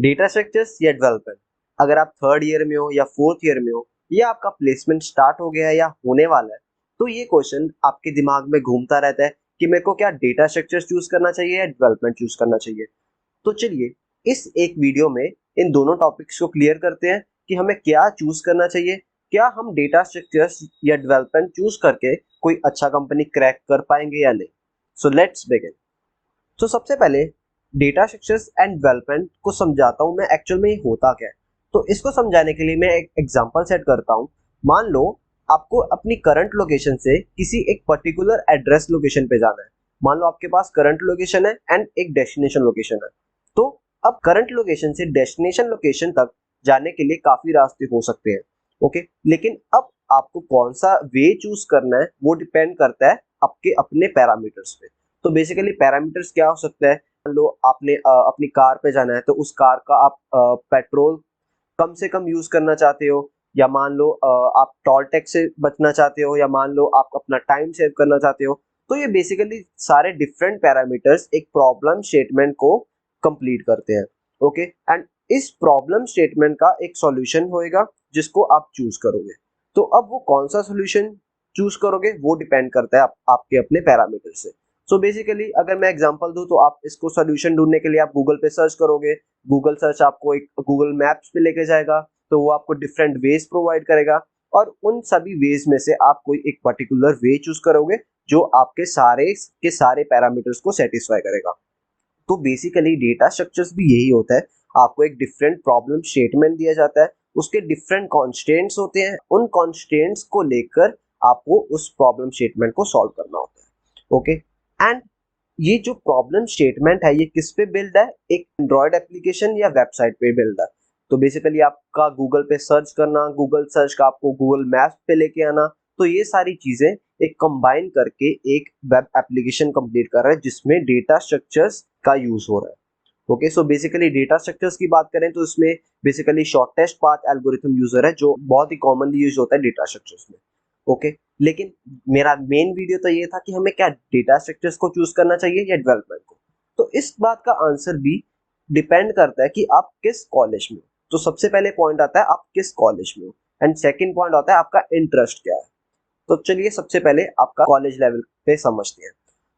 Data structures या development, अगर आप थर्ड ईयर में हो या फोर्थ ईयर में हो या आपका प्लेसमेंट स्टार्ट हो गया है या होने वाला है, तो ये क्वेश्चन आपके दिमाग में घूमता रहता है कि मेरे को क्या डेटा स्ट्रक्चर चूज करना चाहिए या डेवलपमेंट चूज करना चाहिए। तो चलिए इस एक वीडियो में इन दोनों टॉपिक्स को क्लियर करते हैं कि हमें क्या चूज करना चाहिए, क्या हम डेटा स्ट्रक्चर्स या डेवलपमेंट चूज करके कोई अच्छा कंपनी क्रैक कर पाएंगे या नहीं। So let's begin. तो सबसे पहले डेटा स्ट्रक्चर्स एंड डेवलपमेंट को समझाता हूँ मैं एक्चुअल में ये होता क्या है। तो इसको समझाने के लिए मैं एक एग्जांपल सेट करता हूँ। मान लो आपको अपनी करंट लोकेशन से किसी एक पर्टिकुलर एड्रेस लोकेशन पे जाना है। मान लो आपके पास करंट लोकेशन है एंड एक डेस्टिनेशन लोकेशन है। तो अब करंट लोकेशन से डेस्टिनेशन लोकेशन तक जाने के लिए काफी रास्ते हो सकते हैं। ओके, लेकिन अब आपको कौन सा वे चूज करना है वो डिपेंड करता है आपके अपने पैरामीटर्स पे। तो बेसिकली पैरामीटर्स क्या हो सकता है। मान लो आपने अपनी कार पे जाना है, तो उस कार का आप पेट्रोल कम से कम यूज करना चाहते हो, या मान लो आप टोल टैक्स से बचना चाहते हो, या मान लो आप अपना टाइम सेव करना चाहते हो। तो ये बेसिकली सारे डिफरेंट पैरामीटर्स एक प्रॉब्लम स्टेटमेंट को कंप्लीट करते हैं। ओके, एंड इस प्रॉब्लम स्टेटमेंट का एक सॉल्यूशन होएगा जिसको आप चूज करोगे। तो अब वो कौन सा सॉल्यूशन चूज करोगे वो डिपेंड करता है आपके अपने पैरामीटर से। सो बेसिकली अगर मैं एग्जांपल दूं तो आप इसको सॉल्यूशन ढूंढने के लिए आप गूगल पे सर्च करोगे। गूगल सर्च आपको एक गूगल मैप्स पे लेके जाएगा, तो वो आपको डिफरेंट वेज प्रोवाइड करेगा, और उन सभी वेज में से आप कोई एक पर्टिकुलर वे चूज करोगे जो आपके सारे के सारे पैरामीटर्स को सेटिस्फाई करेगा। तो बेसिकली डेटा स्ट्रक्चर्स भी यही होता है। आपको एक डिफरेंट प्रॉब्लम स्टेटमेंट दिया जाता है, उसके डिफरेंट कॉन्स्टेंट्स होते हैं, उन कॉन्स्टेंट्स को लेकर आपको उस प्रॉब्लम स्टेटमेंट को सॉल्व करना होता है। ओके, एंड ये जो प्रॉब्लम स्टेटमेंट है ये किस पे बिल्ड है, एक एंड्रॉयड एप्लीकेशन या वेबसाइट पे बिल्ड है। तो बेसिकली आपका गूगल पे सर्च करना, गूगल सर्च का आपको गूगल मैप्स पे लेके आना, तो ये सारी चीजें एक कंबाइन करके एक वेब एप्लीकेशन कंप्लीट कर रहा है जिसमें डेटा स्ट्रक्चर्स का यूज हो रहा है। Okay, so basically data structures की बात करें तो इसमें basically shortest path algorithm user है जो बहुत ही कॉमनली यूज होता है डेटा स्ट्रक्चर्स में। ओके, लेकिन मेरा मेन वीडियो तो ये था कि हमें क्या डेटा स्ट्रक्चर्स को चूज करना चाहिए या डेवलपमेंट को। तो इस बात का आंसर भी डिपेंड करता है कि आप किस कॉलेज में हो। तो सबसे पहले पॉइंट आता है आप किस कॉलेज में हो, एंड सेकंड पॉइंट आता है आपका इंटरेस्ट क्या है। तो चलिए सबसे पहले आपका कॉलेज लेवल पे समझते हैं।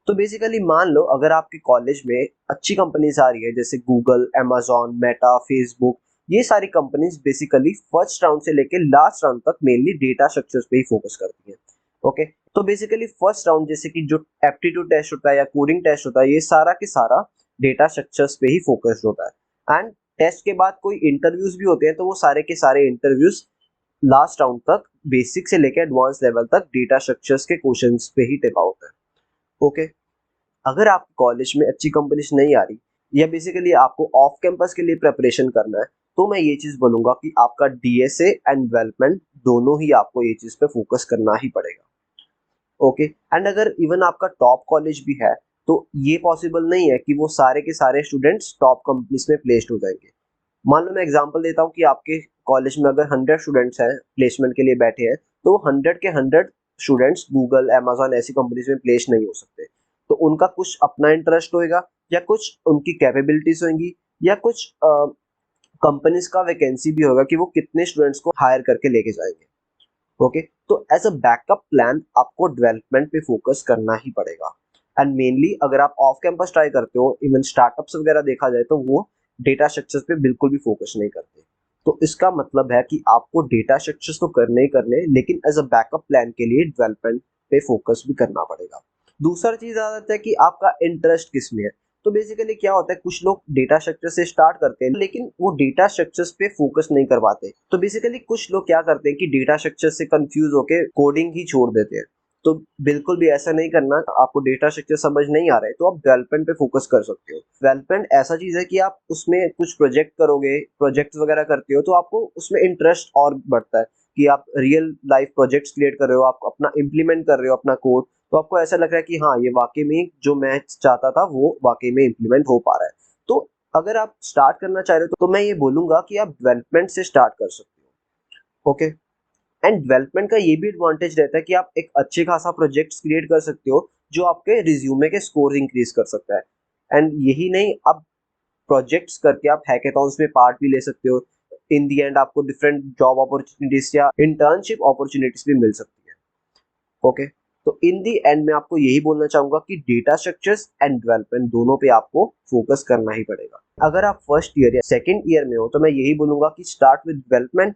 तो बेसिकली मान लो अगर आपके कॉलेज में अच्छी कंपनीज आ रही है जैसे गूगल, amazon, मेटा, फेसबुक, ये सारी कंपनीज बेसिकली फर्स्ट राउंड से लेके लास्ट राउंड तक मेनली डेटा स्ट्रक्चर्स पे ही फोकस करती हैं। ओके, तो बेसिकली फर्स्ट राउंड जैसे कि जो एप्टीट्यूड टेस्ट होता है या कोडिंग टेस्ट होता है, ये सारा के सारा डेटा स्ट्रक्चर्स पे ही फोकस्ड होता है। एंड टेस्ट के बाद कोई इंटरव्यूज भी होते हैं, तो वो सारे के सारे इंटरव्यूज लास्ट राउंड तक बेसिक से लेकर एडवांस लेवल तक डेटा स्ट्रक्चर्स के क्वेश्चंस पे ही टिका होता है। ओके, अगर आप कॉलेज में अच्छी कंपनीज नहीं आ रही या बेसिकली आपको ऑफ कैंपस के लिए प्रिपरेशन करना है, तो मैं ये चीज बोलूंगा कि आपका डीएसए एंड डेवलपमेंट दोनों ही आपको ये चीज पे फोकस करना ही पड़ेगा। ओके, एंड अगर इवन आपका टॉप कॉलेज भी है, तो ये पॉसिबल नहीं है कि वो सारे के सारे स्टूडेंट्स टॉप कंपनीज में प्लेस्ड हो जाएंगे। मान लो मैं एग्जांपल देता हूँ कि आपके कॉलेज में अगर 100 स्टूडेंट्स हैं प्लेसमेंट के लिए बैठे हैं, तो 100 के 100 स्टूडेंट्स गूगल, amazon ऐसी कंपनीज में प्लेस नहीं हो सकते। तो उनका कुछ अपना इंटरेस्ट होएगा, या कुछ उनकी कैपेबिलिटीज होंगी, या कुछ कंपनीज का वैकेंसी भी होगा कि वो कितने स्टूडेंट्स को हायर करके लेके जाएंगे। ओके, तो एज अ बैकअप प्लान आपको डेवलपमेंट पे फोकस करना ही पड़ेगा। एंड मेनली अगर आप ऑफ कैंपस ट्राई करते हो, इवन स्टार्टअप्स वगैरह देखा जाए, तो वो डेटा स्ट्रक्चर्स पे बिल्कुल भी फोकस नहीं करते। तो इसका मतलब है कि आपको डेटा स्ट्रक्चर्स तो करने ही करने, लेकिन एज अ बैकअप प्लान के लिए डेवलपमेंट पे फोकस भी करना पड़ेगा। दूसरा चीज आ जाता है कि आपका इंटरेस्ट किस में है। तो बेसिकली क्या होता है, कुछ लोग डेटा स्ट्रक्चर से स्टार्ट करते हैं लेकिन वो डेटा स्ट्रक्चर्स पे फोकस नहीं कर पाते। तो बेसिकली कुछ लोग क्या करते हैं कि डेटा स्ट्रक्चर से कंफ्यूज होके कोडिंग ही छोड़ देते हैं। तो बिल्कुल भी ऐसा नहीं करना। आपको डेटा स्ट्रक्चर समझ नहीं आ रहा है तो आप डेवलपमेंट पे फोकस कर सकते हो। डेवलपमेंट ऐसा चीज है कि आप उसमें कुछ प्रोजेक्ट करोगे, प्रोजेक्ट वगैरह करते हो, तो आपको उसमें इंटरेस्ट और बढ़ता है कि आप रियल लाइफ प्रोजेक्ट्स क्रिएट कर रहे हो, आप अपना इम्प्लीमेंट कर रहे हो अपना कोड। तो आपको ऐसा लग रहा है कि हाँ, ये वाकई में जो मैं चाहता था वो वाकई में इम्प्लीमेंट हो पा रहा है। तो अगर आप स्टार्ट करना चाह रहे हो तो मैं ये बोलूंगा कि आप डेवलपमेंट से स्टार्ट कर सकते हो। ओके, एंड डेवलपमेंट का ये भी एडवांटेज रहता है कि आप एक अच्छे खासा प्रोजेक्ट्स क्रिएट कर सकते हो जो आपके रिज्यूमे के स्कोर इंक्रीज कर सकता है। एंड यही नहीं, अब प्रोजेक्ट्स करके आप हैकेथॉन्स में पार्ट भी ले सकते हो। इन दी एंड आपको डिफरेंट जॉब अपॉर्चुनिटीज या इंटर्नशिप अपॉर्चुनिटीज भी मिल सकती है। ओके, तो इन दी एंड मैं आपको यही बोलना चाहूंगा कि डेटा स्ट्रक्चर्स एंड डेवलपमेंट दोनों पे आपको फोकस करना ही पड़ेगा। अगर आप फर्स्ट ईयर या सेकंड ईयर में हो तो मैं यही बोलूंगा कि स्टार्ट विद डेवलपमेंट,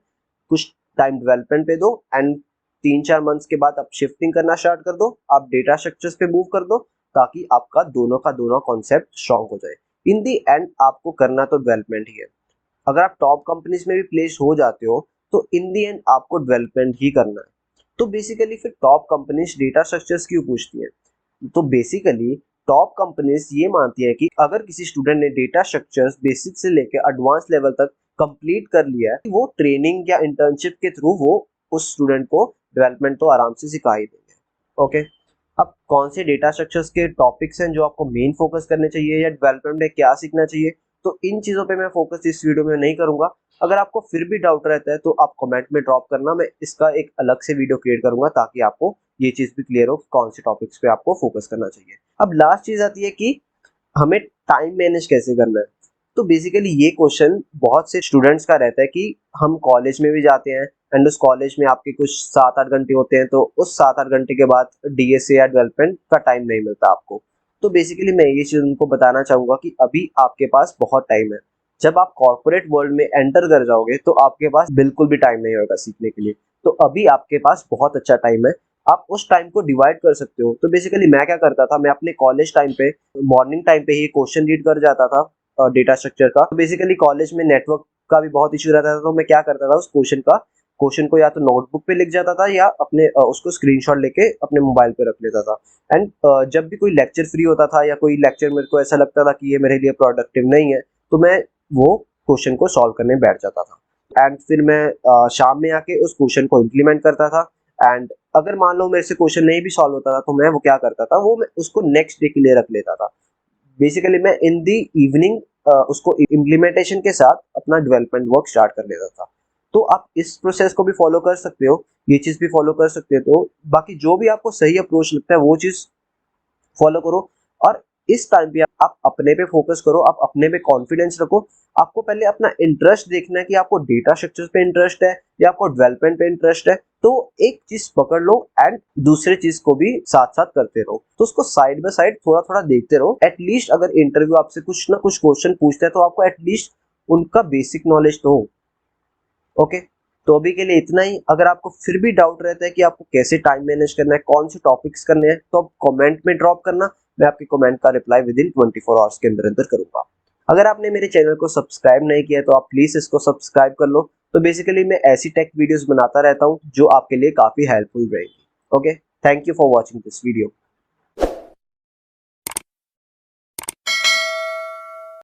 कुछ टाइम डेवलपमेंट पे दो एंड 3-4 मंथ्स के बाद आप शिफ्टिंग करना स्टार्ट कर दो, आप डेटा स्ट्रक्चर्स पे मूव कर दो, ताकि आपका दोनों का दोनों कॉन्सेप्ट स्ट्रॉन्ग हो जाए। इन दी एंड आपको करना तो डेवलपमेंट ही है। अगर आप टॉप कंपनीज में भी प्लेस हो जाते हो तो इन दी एंड आपको डेवलपमेंट ही करना है। तो बेसिकली फिर टॉप कंपनीज डेटा स्ट्रक्चर्स क्यों पूछती हैं? तो बेसिकली टॉप कंपनीज ये मानती है कि अगर किसी स्टूडेंट ने डेटा स्ट्रक्चर्स बेसिक से लेकर एडवांस लेवल तक कंप्लीट कर लिया है, वो ट्रेनिंग या इंटर्नशिप के थ्रू वो उस स्टूडेंट को डेवलपमेंट तो आराम से सिखा ही देंगे। ओके, अब कौन से डेटा स्ट्रक्चर्स के टॉपिक्स हैं जो आपको मेन फोकस करने चाहिए या डेवलपमेंट में क्या सीखना चाहिए, तो इन चीजों पे मैं फोकस इस वीडियो में नहीं करूंगा। अगर आपको फिर भी डाउट रहता है तो आप कमेंट में ड्रॉप करना, मैं इसका एक अलग से वीडियो क्रिएट करूंगा ताकि आपको ये चीज भी क्लियर हो कौन से टॉपिक्स पे आपको फोकस करना चाहिए। अब लास्ट चीज आती है कि हमें टाइम मैनेज कैसे करना है। तो बेसिकली ये क्वेश्चन बहुत से स्टूडेंट्स का रहता है कि हम कॉलेज में भी जाते हैं एंड उस कॉलेज में आपके कुछ 7-8 घंटे होते हैं, तो उस 7-8 घंटे के बाद डीएसए या डेवलपमेंट का टाइम नहीं मिलता आपको। तो बेसिकली मैं ये चीज उनको बताना चाहूंगा कि अभी आपके पास बहुत टाइम है। जब आप कॉर्पोरेट वर्ल्ड में एंटर कर जाओगे तो आपके पास बिल्कुल भी टाइम नहीं होगा सीखने के लिए। तो अभी आपके पास बहुत अच्छा टाइम है, आप उस टाइम को डिवाइड कर सकते हो। तो बेसिकली मैं क्या करता था, मैं अपने कॉलेज टाइम पे मॉर्निंग टाइम पे ही क्वेश्चन रीड कर जाता था डेटा स्ट्रक्चर का। तो बेसिकली कॉलेज में नेटवर्क का भी बहुत इशू रहता था, तो मैं क्या करता था उस क्वेश्चन को या तो नोटबुक पे लिख जाता था या अपने उसको स्क्रीनशॉट लेके अपने मोबाइल पे रख लेता था। एंड जब भी कोई लेक्चर फ्री होता था या कोई लेक्चर मेरे को ऐसा लगता था कि ये मेरे लिए प्रोडक्टिव नहीं है, तो मैं वो क्वेश्चन को सॉल्व करने बैठ जाता था। एंड फिर मैं शाम में आके उस क्वेश्चन को इम्प्लीमेंट करता था। एंड अगर मान लो मेरे से क्वेश्चन नहीं भी सॉल्व होता था तो मैं वो क्या करता था, वो मैं उसको नेक्स्ट डे के लिए रख लेता था। बेसिकली मैं इन दी इवनिंग उसको इम्प्लीमेंटेशन के साथ अपना डेवलपमेंट वर्क स्टार्ट कर लेता था। तो आप इस प्रोसेस को भी फॉलो कर सकते हो, ये चीज भी फॉलो कर सकते हो। तो बाकी जो भी आपको सही अप्रोच लगता है वो चीज फॉलो करो। और इस टाइम पे आप अपने पे फोकस करो, आप अपने पे कॉन्फिडेंस रखो। आपको पहले अपना इंटरेस्ट देखना है कि आपको डेटा स्ट्रक्चर पे इंटरेस्ट है या आपको डेवलपमेंट पे इंटरेस्ट है। तो एक चीज पकड़ लो एंड दूसरे चीज को भी साथ साथ करते रहो। तो उसको साइड बाय साइड थोड़ा थोड़ा देखते रहो। एटलीस्ट अगर इंटरव्यू आपसे कुछ ना कुछ क्वेश्चन पूछता है तो आपको एटलीस्ट उनका बेसिक नॉलेज तो हो। ओके, तो अभी के लिए इतना ही। अगर आपको फिर भी डाउट रहता है कि आपको कैसे टाइम मैनेज करना है, कौन से टॉपिक्स करने हैं, तो आप कमेंट में ड्रॉप करना। मैं आपके कमेंट का रिप्लाई विद इन 24 आवर्स के अंदर अंदर करूंगा। अगर आपने मेरे चैनल को सब्सक्राइब नहीं किया तो आप प्लीज इसको सब्सक्राइब कर लो। तो बेसिकली मैं ऐसी टेक वीडियोस बनाता रहता हूँ जो आपके लिए काफी हेल्पफुल रहेगी। Okay, thank you for watching this video.